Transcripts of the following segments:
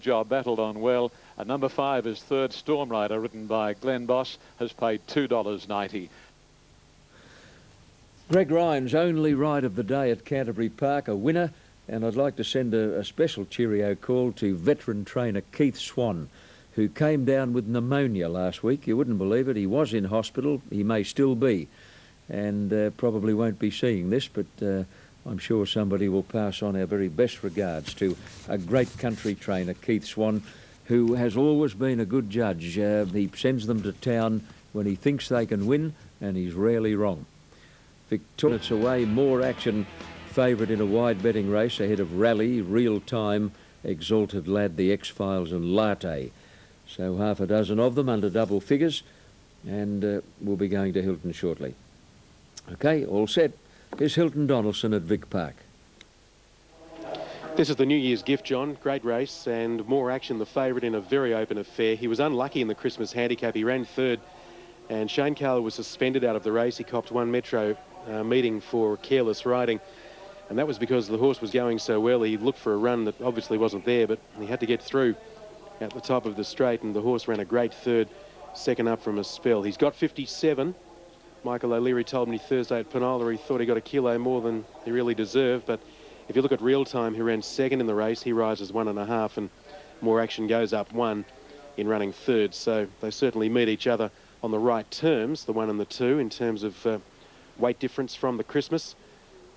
job, battled on well. Number 5 is Third Storm Rider, written by Glenn Boss, has paid $2.90. Greg Ryan's only ride of the day at Canterbury Park, a winner, and I'd like to send a special cheerio call to veteran trainer Keith Swan, who came down with pneumonia last week. You wouldn't believe it. He was in hospital. He may still be, and probably won't be seeing this, but I'm sure somebody will pass on our very best regards to a great country trainer, Keith Swan, who has always been a good judge. He sends them to town when he thinks they can win, and he's rarely wrong. Victoria away, More Action, favourite in a wide betting race ahead of Rally, Real Time, Exalted Lad, the X-Files and Latte. So half a dozen of them under double figures, and we'll be going to Hilton shortly. Okay, all set. Here's Hilton Donaldson at Vic Park. This is the New Year's gift, John. Great race, and More Action, the favourite in a very open affair. He was unlucky in the Christmas handicap. He ran third, and Shane Carler was suspended out of the race. He copped one Metro meeting for careless riding, and that was because the horse was going so well. He looked for a run that obviously wasn't there, but he had to get through at the top of the straight, and the horse ran a great third, second up from a spell. He's got 57. Michael O'Leary told me Thursday at Penola he thought he got a kilo more than he really deserved, but if you look at Real Time, who ran second in the race, he rises 1.5, and More Action goes up 1 in running third. So they certainly meet each other on the right terms, the 1 and the 2, in terms of weight difference from the Christmas.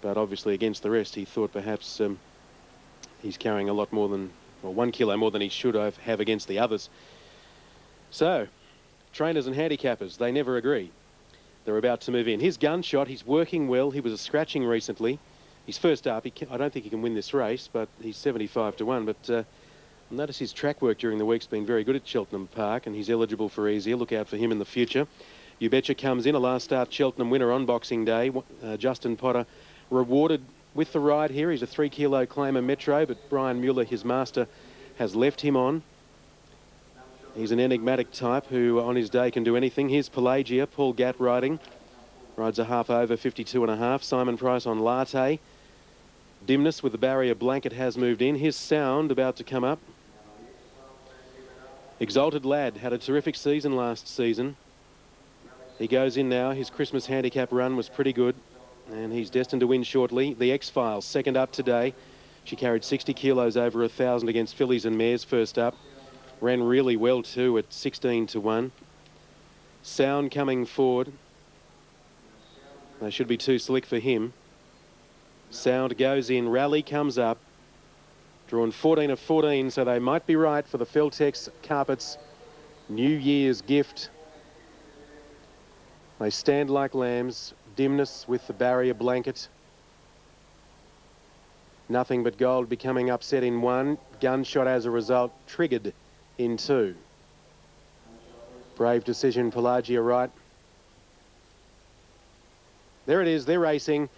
But obviously against the rest, he thought perhaps he's carrying a lot more than, or 1 kilo more than he should have against the others. So trainers and handicappers, they never agree. They're about to move in. His Gunshot, he's working well. He was a scratching recently. He's first up. I don't think he can win this race, but he's 75 to 1. But notice his track work during the week's been very good at Cheltenham Park, and he's eligible for easier. Look out for him in the future. You Betcha comes in, a last start Cheltenham winner on Boxing Day. Justin Potter rewarded with the ride here. He's a 3 kilo claimer Metro, but Brian Mueller, his master, has left him on. He's an enigmatic type who on his day can do anything. Here's Pelagia, Paul Gatt riding. Rides a half over, 52.5. Simon Price on Latte. Dimness with the barrier blanket has moved in. Here's Sound about to come up. Exalted Lad had a terrific season last season. He goes in now. His Christmas handicap run was pretty good, and he's destined to win shortly. The X-Files, second up today. She carried 60 kilos over 1,000 against fillies and mares first up. Ran really well too at 16 to 1. Sound coming forward. They should be too slick for him. Sound goes in. Rally comes up. Drawn 14 of 14, so they might be right for the Feltex Carpets New Year's gift. They stand like lambs. Dimness with the barrier blanket. Nothing But Gold becoming upset in 1. Gunshot as a result triggered in 2. Brave Decision, Pelagia right. There it is, they're racing.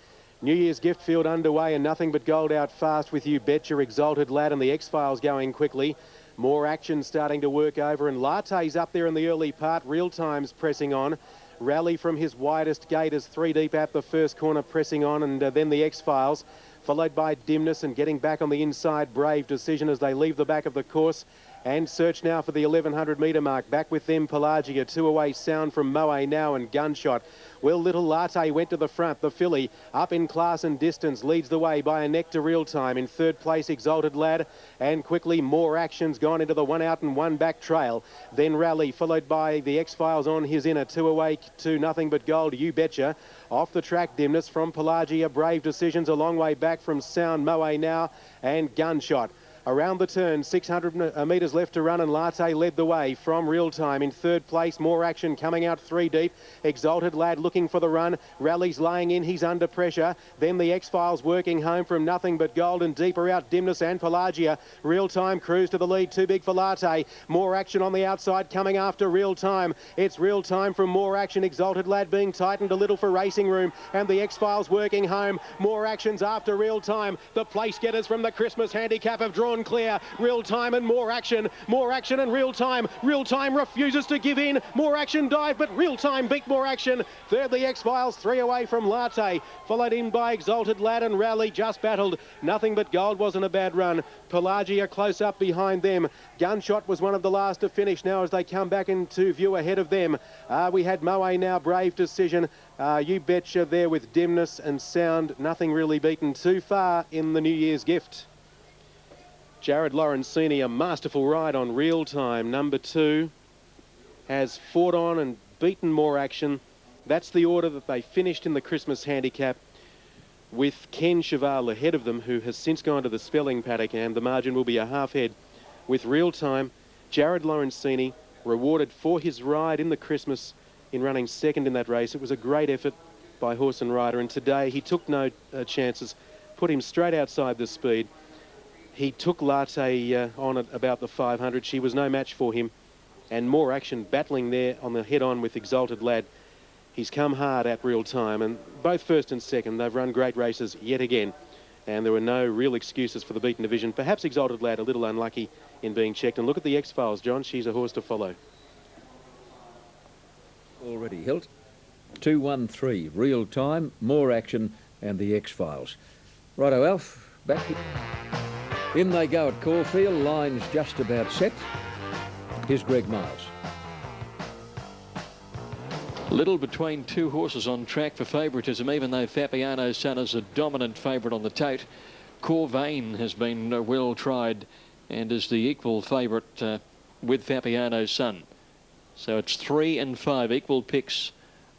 New Year's gift field underway, and Nothing But Gold out fast with You Betcha, Exalted Lad, and the X-Files going quickly. More Action starting to work over, and Latte's up there in the early part. Real Time's pressing on. Rally from his widest gate is 3 deep at the first corner, pressing on, and then the X-Files, followed by Dimness, and getting back on the inside, Brave Decision as they leave the back of the course. And search now for the 1100 metre mark. Back with them, Pelagia. 2 away, Sound from Moe now, and Gunshot. Well, Little Latte went to the front. The filly, up in class and distance, leads the way by a neck to Real Time. In third place, Exalted Lad. And quickly, More Action's gone into the 1 out and 1 back trail. Then Rally, followed by the X-Files on his inner. 2 away to Nothing But Gold, You Betcha. Off the track, Dimness from Pelagia. Brave Decisions a long way back from Sound, Moe now, and Gunshot. Around the turn, 600 metres left to run, and Latte led the way from Real Time. In third place, More Action coming out 3 deep. Exalted Lad looking for the run. Rally's laying in, he's under pressure. Then the X-Files working home from Nothing But Gold, and deeper out Dimness and Pelagia. Real Time cruise to the lead, too big for Latte. More Action on the outside coming after Real Time. It's Real Time from More Action. Exalted Lad being tightened a little for Racing Room, and the X-Files working home. More Action's after Real Time. The place getters from the Christmas handicap have drawn drawn clear. Real Time and More Action and Real Time. Real Time refuses to give in. More Action dive, but Real Time beat More Action. Third, the X-Files, 3 away from Latte. Followed in by Exalted Lad and Rally just battled. Nothing But Gold wasn't a bad run. Pelagia close up behind them. Gunshot was one of the last to finish now as they come back into view ahead of them. We had Moe now, Brave Decision. You Betcha there with Dimness and Sound. Nothing really beaten too far in the New Year's Gift. Jared Lorenzini, a masterful ride on Real Time. Number 2 has fought on and beaten More Action. That's the order that they finished in the Christmas handicap, with Ken Cheval ahead of them, who has since gone to the spelling paddock, and the margin will be a half head. With Real Time, Jared Lorenzini rewarded for his ride in the Christmas in running second in that race. It was a great effort by horse and rider, and today he took no chances, put him straight outside the speed. He took Latte on at about the 500. She was no match for him, and More Action battling there on the head-on with Exalted Lad. He's come hard at Real Time, and both first and second, they've run great races yet again, and there were no real excuses for the beaten division. Perhaps Exalted Lad a little unlucky in being checked. And look at the X-Files, John. She's a horse to follow. Already hilt. 2-1-3. Real Time, More Action, and the X-Files. Righto, Alf. Back. In they go at Caulfield. Lines just about set. Here's Greg Miles. Little between two horses on track for favouritism, even though Fabiano's Son is a dominant favourite on the tote. Corvain has been well tried and is the equal favourite with Fabiano's Son. So it's 3 and 5 equal picks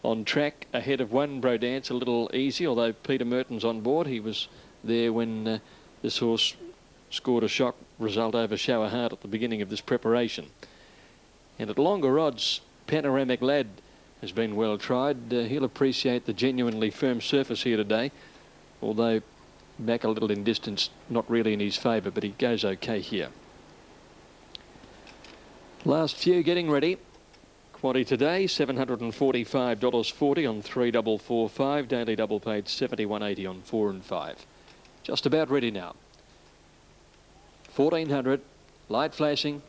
on track ahead of one Brodance, a little easy, although Peter Merton's on board. He was there when this horse scored a shock result over Shower Heart at the beginning of this preparation. And at longer odds, Panoramic Lad has been well tried. He'll appreciate the genuinely firm surface here today, although back a little in distance, not really in his favour, but he goes okay here. Last few getting ready. Quaddy today, $745.40 on 3445. Daily double paid $71.80 on 4 and 5. Just about ready now. 1400, light flashing.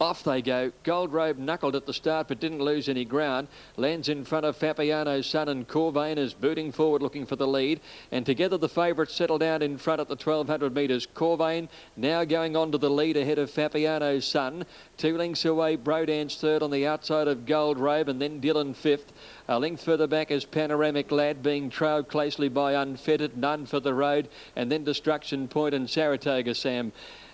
Off they go. Gold Robe knuckled at the start but didn't lose any ground. Lands in front of Fabiano's Son, and Corvain is booting forward looking for the lead. And together the favourites settle down in front at the 1200 metres. Corvain now going on to the lead ahead of Fabiano's Son. 2 lengths away, Brodance third on the outside of Gold Robe, and then Dylan fifth. A length further back is Panoramic Lad, being trailed closely by Unfettered, None for the Road, and then Destruction Point and Saratoga Sam.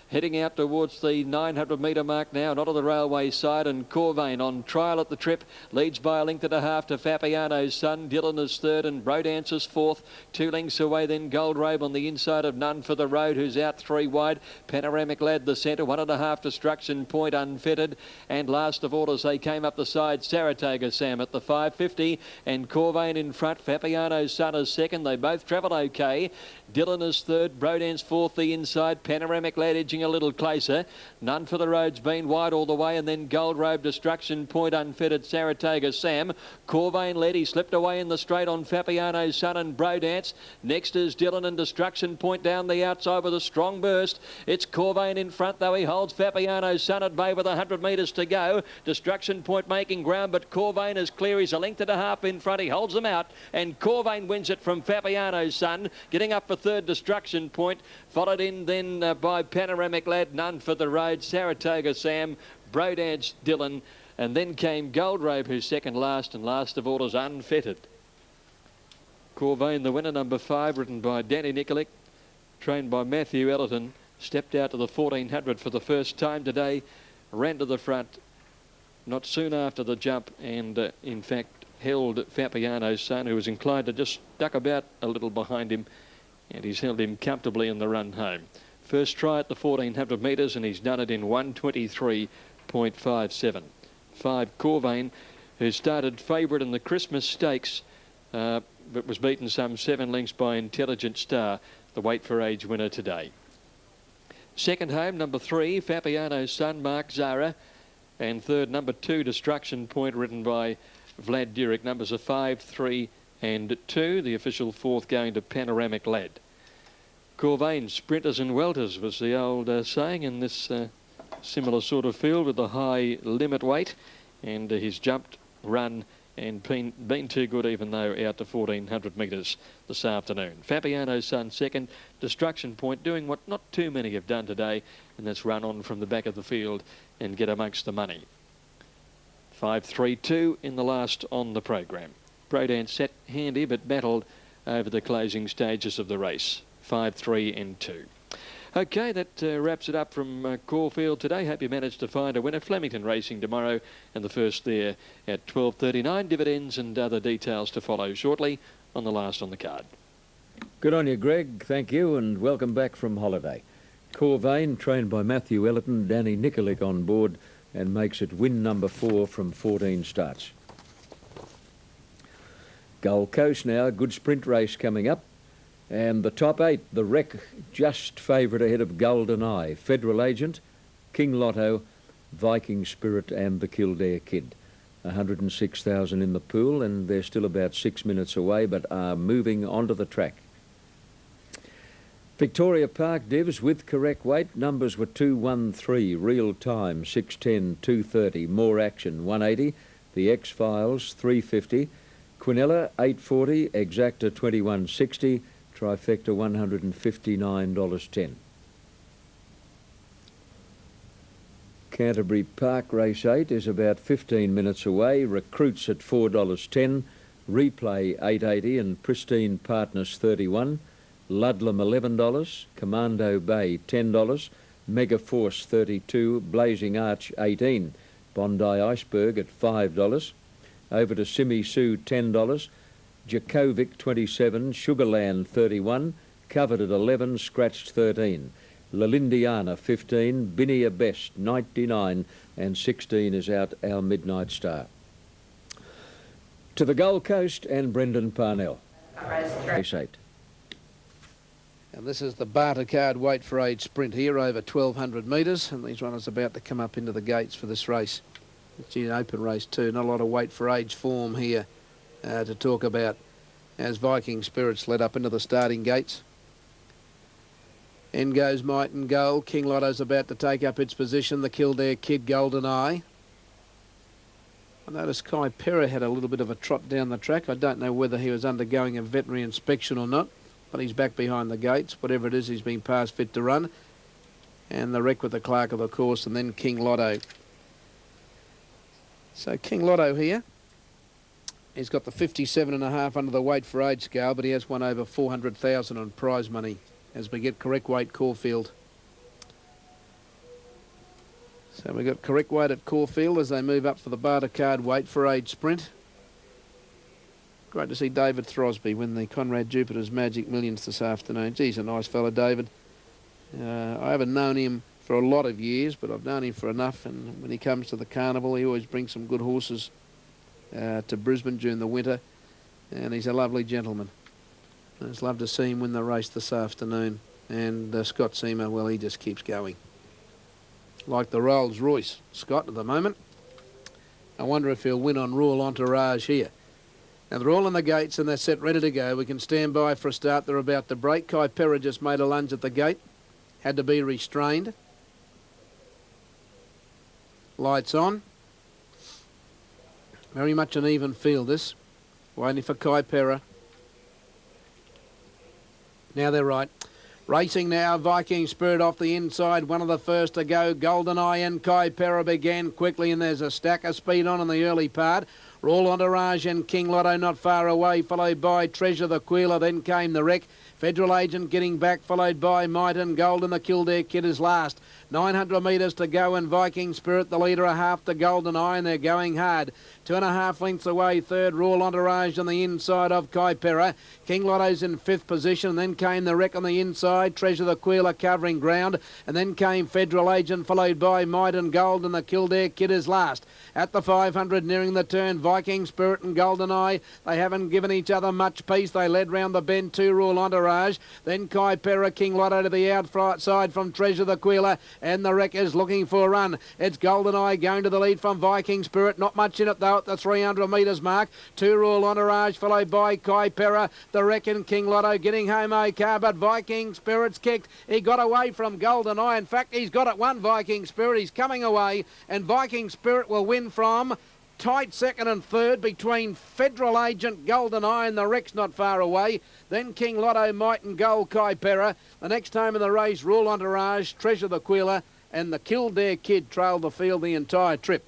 Heading out towards the 900 metre mark now, not on the railway side, and Corvain on trial at the trip leads by a length and a half to Fabiano's Son. Dylan is third and Brodance is fourth. 2 lengths away then Gold Robe on the inside of None for the Road, who's out 3 wide. Panoramic Lad the centre, 1.5 Destruction Point, Unfettered, and last of all as they came up the side, Saratoga Sam at the 550, and Corvain in front. Fabiano's Son is second. They both travel okay. Dylan is third, Brodance fourth the inside. Panoramic Lad edging a little closer. None for the Road's been wide all the way, and then Gold Robe, Destruction Point, Unfettered, Saratoga Sam. Corvain led, he slipped away in the straight on Fabiano's Son and Brodance. Next is Dylan and Destruction Point down the outside with a strong burst. It's Corvain in front, though he holds Fabiano's Son at bay with 100 metres to go. Destruction Point making ground, but Corvain is clear. He's a length and a half in front. He holds them out, and Corvain wins it from Fabiano's Son. Getting up for third, Destruction Point, followed in then by Panoramic Lad, None for the Road, Saratoga Sam, Brodance, Dylan, and then came Gold Robe, who's second last, and last of all is Unfettered. Corvain, the winner, number 5, ridden by Danny Nikolic, trained by Matthew Ellerton, stepped out to the 1400 for the first time today, ran to the front not soon after the jump, and in fact held Fabiano's Son, who was inclined to just duck about a little behind him, and he's held him comfortably in the run home. First try at the 1400 metres, and he's done it in 1:23.57. 5 Corvain, who started favourite in the Christmas Stakes, but was beaten some 7 lengths by Intelligent Star, the weight for age winner today. Second home, number 3, Fabiano's Son, Mark Zara, and third, number 2, Destruction Point, ridden by Vlad Durick. Numbers are 5, 3 and 2. The official fourth going to Panoramic Lad. Corvain, sprinters and welters was the old saying in this similar sort of field with the high limit weight. And he's jumped, run and been too good, even though out to 1400 metres this afternoon. Fabiano's Son second. Destruction Point doing what not too many have done today, and that's run on from the back of the field and get amongst the money. 5.32 in the last on the program. Brodan sat handy but battled over the closing stages of the race. 5.3 and 2. OK, that wraps it up from Caulfield today. Hope you managed to find a winner. Flemington Racing tomorrow, and the first there at 12:39. Dividends and other details to follow shortly on the last on the card. Good on you, Greg. Thank you, and welcome back from holiday. Corvain, trained by Matthew Ellerton, Danny Nikolic on board, and makes it win number 4 from 14 starts. Gold Coast now, good sprint race coming up. And the top 8, the Wreck just favourite ahead of Golden Eye, Federal Agent, King Lotto, Viking Spirit and the Kildare Kid. 106,000 in the pool, and they're still about 6 minutes away but are moving onto the track. Victoria Park Divs with correct weight. Numbers were 213, real time 610, 230, more action 180, the X-Files 350, Quinella 840, Exacta 2160, Trifecta $159.10. Canterbury Park Race 8 is about 15 minutes away. Recruits at $4.10. Replay $8.80 and Pristine Partners $31. Ludlam $11. Commando Bay $10. Mega Force $32. Blazing Arch $18. Bondi Iceberg at $5. Over to Simi Sue $10. Djokovic 27, Sugarland 31, covered at 11, scratched 13. Lalindiana 15, Binia Best 99, and 16 is out our Midnight Star. To the Gold Coast and Brendan Parnell. Race 8. And this is the Barter Card Weight for Age sprint here over 1,200 metres, and these runners about to come up into the gates for this race. It's an open race too, not a lot of weight for age form here to talk about as Viking Spirits led up into the starting gates. In goes Might and Gold. King Lotto's about to take up its position. The Kildare Kid, Golden Eye. I noticed Kai Perra had a little bit of a trot down the track. I don't know whether he was undergoing a veterinary inspection or not, but he's back behind the gates. Whatever it is, he's been past fit to run. And the Wreck with the clerk of the course, and then King Lotto. So King Lotto here. He's got the 57.5 under the weight for age scale, but he has won over 400,000 on prize money as we get correct weight Caulfield. So we've got correct weight at Caulfield as they move up for the Barter Card Weight for Age sprint. Great to see David Throsby win the Conrad Jupiter's Magic Millions this afternoon. Geez, a nice fella, David. I haven't known him for a lot of years, but I've known him for enough, and when he comes to the carnival, he always brings some good horses to Brisbane during the winter, and he's a lovely gentleman. And it's lovely to see him win the race this afternoon. And Scott Seamer, well, he just keeps going. Like the Rolls Royce, Scott, at the moment. I wonder if he'll win on Royal Entourage here. Now they're all in the gates and they're set ready to go. We can stand by for a start. They're about to break. Kai Perra just made a lunge at the gate. Had to be restrained. Lights on. Very much an even field, this. Waiting for Kai Perra. Now they're right. Racing now, Viking Spirit off the inside, one of the first to go. Golden Eye and Kai Perra began quickly, and there's a stack of speed on in the early part. Royal Entourage and King Lotto not far away, followed by Treasure the Queeler, then came the Wreck. Federal Agent getting back, followed by Might and Gold, and the Kildare Kid is last. 900 metres to go, and Viking Spirit, the leader, a half to Golden Eye, and they're going hard. 2.5 lengths away, third, Royal Entourage on the inside of Kai Perra. King Lotto's in fifth position, and then came the Wreck on the inside. Treasure the Queeler covering ground, and then came Federal Agent, followed by Might and Gold, and the Kildare Kid is last. At the 500, nearing the turn, Viking Spirit and Golden Eye, they haven't given each other much peace. They led round the bend to Royal Entourage. Then Kai Perra, King Lotto to the outside from Treasure the Queeler. and the wreck is looking for a run. It's Golden Eye going to the lead from Viking Spirit. Not much in it though at the 300 metres mark. Two Royal Entourage followed by Kaipera. The wreck and King Lotto getting home okay, but Viking Spirit's kicked. He got away from Golden Eye. In fact, he's got it one, Viking Spirit. He's coming away, and Viking Spirit will win from tight second and third between Federal Agent, Golden Eye, and the wreck's not far away. Then King Lotto, Might and Gold, Kaipera. The next time in the race, Royal Entourage, Treasure the Queeler, and the Kildare Kid trailed the field the entire trip.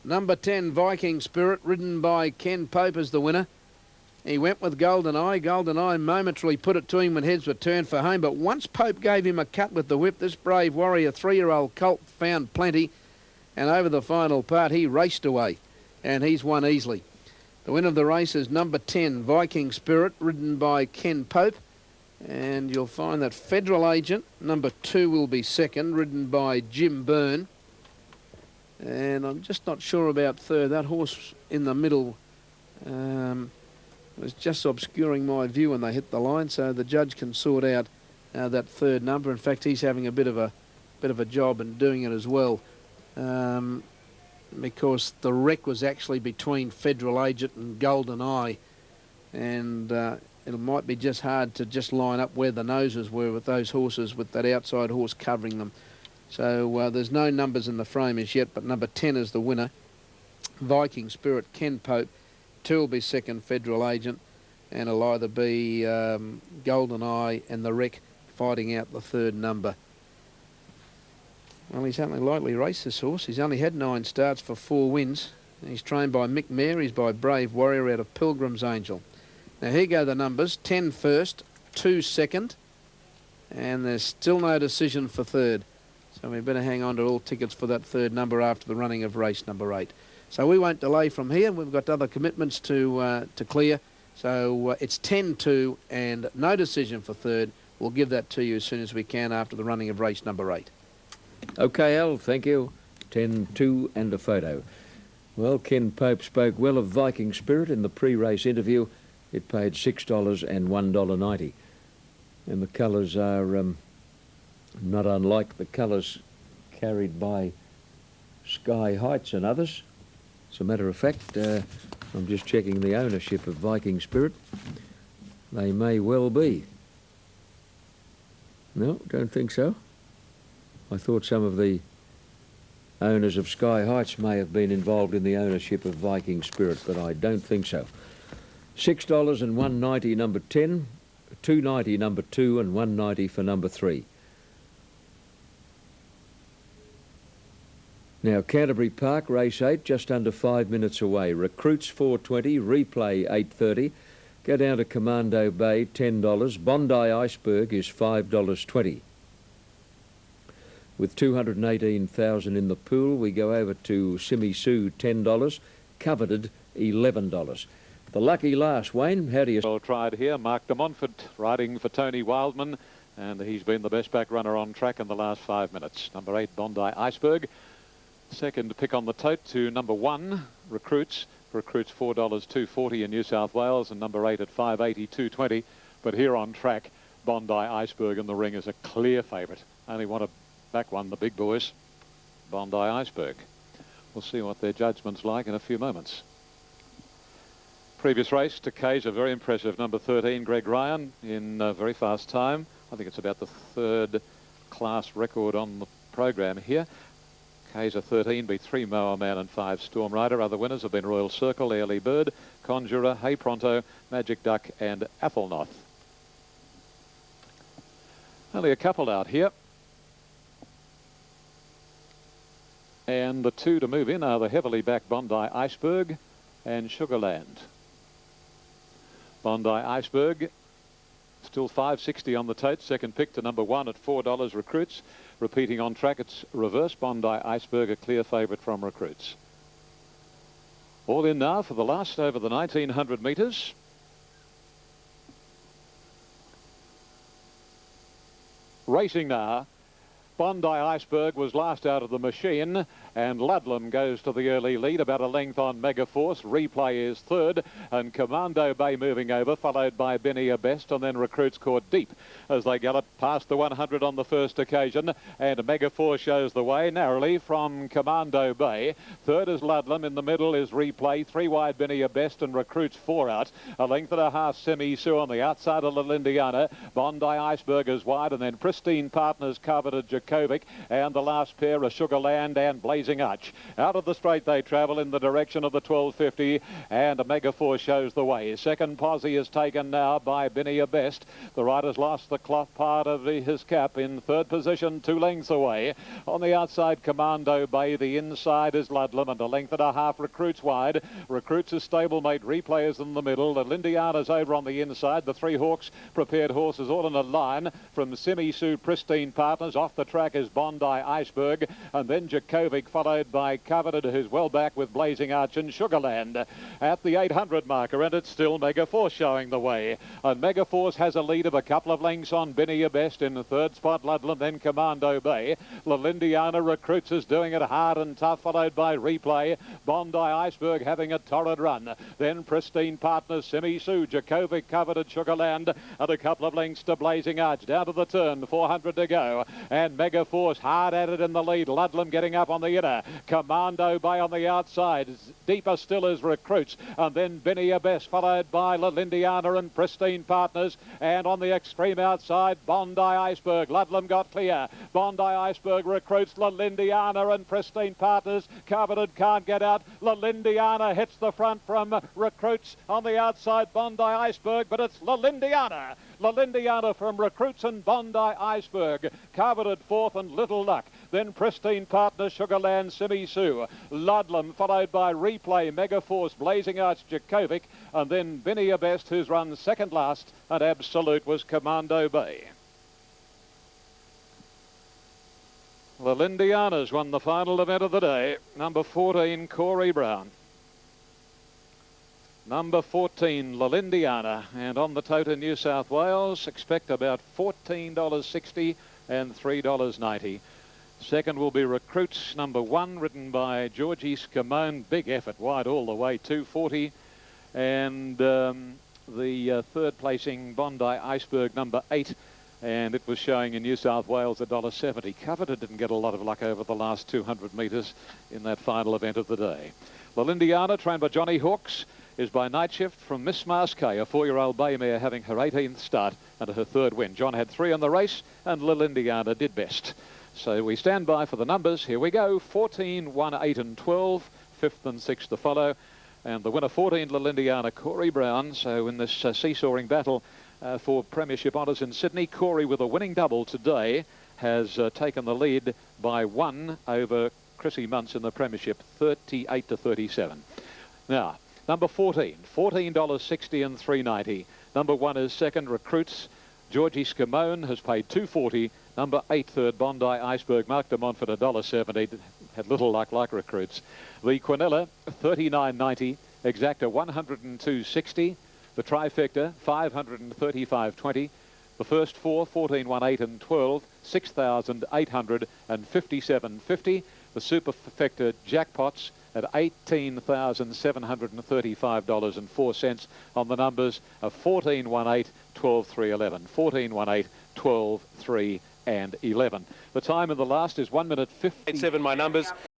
Number 10, Viking Spirit, ridden by Ken Pope, as the winner. He went with Golden Eye. Golden Eye momentarily put it to him when heads were turned for home, but once Pope gave him a cut with the whip, this brave warrior, 3-year-old colt, found plenty, and over the final part he raced away, and he's won easily. The winner of the race is number 10, Viking Spirit, ridden by Ken Pope, and you'll find that Federal Agent, number 2, will be second, ridden by Jim Byrne, and I'm just not sure about third. That horse in the middle was just obscuring my view when they hit the line, so the judge can sort out that third number. In fact, he's having a bit of a job and doing it as well, because the wreck was actually between Federal Agent and Golden Eye, and it might be just hard to just line up where the noses were with those horses, with that outside horse covering them. So there's no numbers in the frame as yet, but number 10 is the winner, Viking Spirit, Ken Pope. 2 will be second, Federal Agent, and it'll either be Golden Eye and the wreck fighting out the third number. Well, he's only lightly raced, this horse. He's only had 9 starts for 4 wins. He's trained by Mick Mayer. He's by Brave Warrior out of Pilgrim's Angel. Now, here go the numbers. 10 first, 2 second, and there's still no decision for third. So we better hang on to all tickets for that third number after the running of race number 8. So we won't delay from here. We've got other commitments to clear. So it's 10-2 and no decision for third. We'll give that to you as soon as we can after the running of race number 8. OK, Al, thank you. 10-2 and a photo. Well, Ken Pope spoke well of Viking Spirit in the pre-race interview. It paid $6 and $1.90. And the colours are not unlike the colours carried by Sky Heights and others. As a matter of fact, I'm just checking the ownership of Viking Spirit. They may well be. No, don't think so. I thought some of the owners of Sky Heights may have been involved in the ownership of Viking Spirit, but I don't think so. $6 and $1.90 number 10, $2.90 number 2, and $1.90 for number 3. Now, Canterbury Park, race 8, just under 5 minutes away. Recruits 4.20, replay 8.30. Go down to Commando Bay, $10. Bondi Iceberg is $5.20. With 218,000 in the pool, we go over to Simi Sue, $10. Coveted, $11. The lucky last, Wayne, how do you... Well tried here, Mark de Montfort riding for Tony Wildman, and he's been the best back runner on track in the last 5 minutes. Number 8, Bondi Iceberg. Second pick on the tote to number 1, Recruits. Recruits $4.240 in New South Wales, and number 8 at $5.80, $2.20. But here on track, Bondi Iceberg in the ring is a clear favourite. Only want to back one, the big boys, Bondi Iceberg. We'll see what their judgment's like in a few moments. Previous race to K's, a very impressive number 13, Greg Ryan, in a very fast time. I think it's about the 3rd class record on the program here. K's 13 beat 3 Moa Man and 5 Storm Rider. Other winners have been Royal Circle, Airly Bird, Conjurer, Hey Pronto, Magic Duck and Athelnoth. Only a couple out here. And the 2 to move in are the heavily backed Bondi Iceberg and Sugarland. Bondi Iceberg, still $5.60 on the tote. Second pick to number 1 at $4 Recruits. Repeating on track, it's reverse. Bondi Iceberg, a clear favourite from Recruits. All in now for the last over the 1900 metres. Racing now, Bondi Iceberg was last out of the machine, and Ludlam goes to the early lead, about a length on Megaforce. Replay is third, and Commando Bay moving over, followed by Benia Best, and then Recruits caught deep as they gallop past the 100 on the first occasion, and Megaforce shows the way narrowly from Commando Bay. Third is Ludlam, in the middle is Replay, three wide Benia Best and Recruits four out. A length and a half Simi Sue on the outside of Lalindiana. Bondi Iceberg is wide, and then Pristine Partners covered Djokovic, and the last pair are Sugarland and Blazing Arch. Out of the straight they travel in the direction of the 1250, and Megaforce shows the way. Second posse is taken now by Benia Best. The rider's lost the cloth part of his cap. In third position, 2 lengths away. On the outside, Commando Bay. The inside is Ludlam, and a length and a half Recruits wide. Recruits is stablemate. Replay is in the middle. The Lindiana's over on the inside. The three Hawks prepared horses all in a line from Simi Sue, Pristine Partners. Off the track is Bondi Iceberg, and then Djokovic, followed by Coveted, who's well back with Blazing Arch and Sugarland at the 800 marker, and it's still Megaforce showing the way. And Megaforce has a lead of a couple of lengths on Benia Best. In the third spot, Ludlam, then Commando Bay. Lalindiana Recruits is doing it hard and tough, followed by Replay. Bondi Iceberg having a torrid run. Then Pristine Partners, Simi Sue, Djokovic, Coveted, Sugarland, and a couple of lengths to Blazing Arch. Down to the turn, 400 to go, and Megaforce hard at it in the lead. Ludlam getting up on the inner. Commando Bay on the outside. Deeper still is Recruits, and then Benia Best, followed by Lalindiana and Pristine Partners, and on the extreme outside, Bondi Iceberg. Ludlam got clear. Bondi Iceberg, Recruits, Lalindiana and Pristine Partners. Coveted can't get out. Lalindiana hits the front from Recruits. On the outside, Bondi Iceberg, but it's Lalindiana. Lalindiana from Recruits and Bondi Iceberg. Coveted fourth and Little Luck. Then Pristine Partners, Sugarland, Simi Sue. Ludlam, followed by Replay, Megaforce, Blazing Arch, Djokovic, and then Benia Best, who's run second last, and Absolute was Commando Bay. Lalindiana's won the final event of the day. Number 14, Corey Brown. Number 14, Lalindiana, and on the tote in New South Wales, expect about $14.60 and $3.90. Second will be Recruits, number 1, ridden by Georgie Scamone. Big effort, wide all the way, 240. And the third placing, Bondi Iceberg, number 8. And it was showing in New South Wales $1.70. Coveted didn't get a lot of luck over the last 200 metres in that final event of the day. Lalindiana, trained by Johnny Hawks, is by Night Shift from Miss Masqué, a 4-year-old bay mare having her 18th start and her third win. John had 3 in the race, and Lalindiana did best. So we stand by for the numbers. Here we go. 14, 1, 8 and 12. 5th and 6th to follow. And the winner, 14, Lalindiana, Corey Brown. So in this seesawing battle for premiership honours in Sydney, Corey, with a winning double today, has taken the lead by 1 over Chrissy Muntz in the premiership, 38 to 37. Now, number 14, $14.60 and $3.90. Number 1 is second, Recruits. Georgie Scamone has paid $2.40. Number 8, third, Bondi Iceberg, Mark de Montfort, $1.70. Had little luck like Recruits. The Quinella, $39.90. Exacta, $102.60. The Trifecta, $535.20. The first 4, 14, 1, 8 and 12, $6,857.50. The Superfecta Jackpots at $18,735.04 on the numbers of 14, 1, 8, 12, 3, 11. 14, 1, 8, 12, 3 and 11. The time in the last is 1 minute 50. 8-7 my numbers.